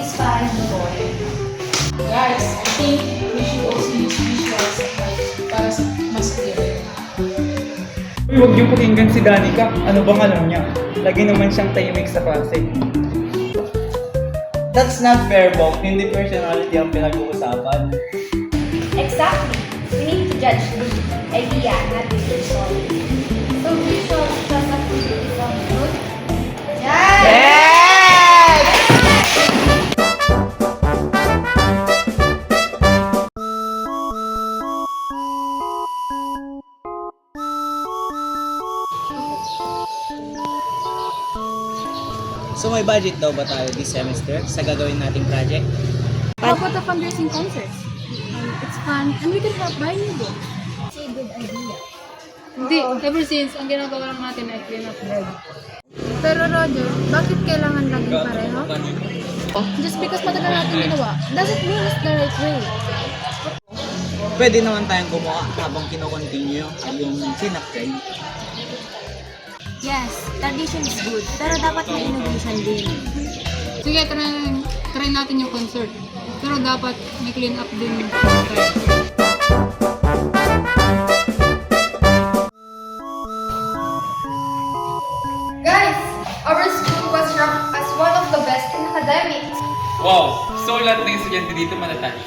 satisfy the boy. Guys, I think we should also use visuals para mas clear. Uy, huwag niyo pakinggan si Danica. Ano bang alam niya? Lagi naman siyang tahimik sa klase. That's not fair, Bong. Hindi personality ang pinag-uusapan. Exactly. We need to judge the idea, not the result. So visuals just activity from good? Yes! So may budget daw ba tayo this semester sa gagawin nating project? How about the fundraising concerts? It's fun and we can help buy new books. It's a good idea. Hindi, ever since, ang ginagawa lang natin ay clean up bread. Pero Roger, bakit kailangan laging pareho? Just because matagal natin ginawa, doesn't mean it's the right way. Pwede naman tayong gumawa habang kino-continue yung synap trend. Yes, tradition is good, pero dapat may innovation din. Sige, try natin yung concert. Pero dapat may clean up din. Guys, our school was ranked as one of the best in academics. Wow! So lahat ng estudyante dito manatouch.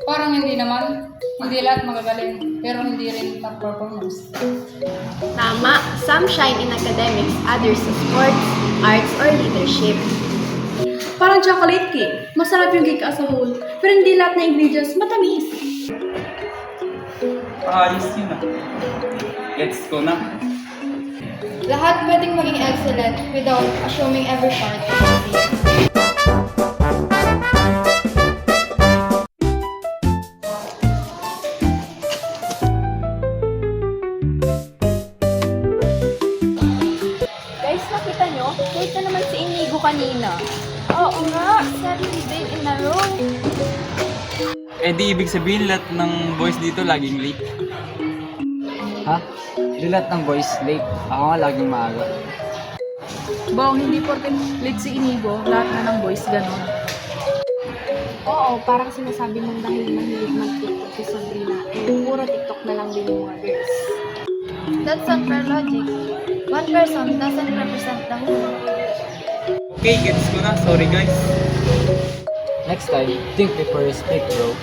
Parang hindi naman. Hindi lahat magagaling. Pero hindi rin top performers. Tama, some shine in academics, others in sports, arts, or leadership. Parang chocolate cake. Masarap yung cake as a whole, pero hindi lahat na ingredients matamis. Ayos yun ah. Gets ko na. Lahat pwedeng maging excellent without assuming every part is easy. Guys, nakita nyo? Late na naman si Inigo kanina. Oo nga, 7 days in a row. Eh di ibig sabihin lahat ng boys dito laging late. Ha? Di lahat ng boys late. Ako nga laging maaga. Bong, hindi porket late si Inigo, lahat na ng boys ganon. Oo, parang sinasabi mong dahil mahilig mag-TikTok si Sabrina, puro TikTok na lang din yung mga girls. That's unfair logic. One person doesn't represent the whole. Okay, gets ko na. Sorry guys. Next time, think before you speak, bro.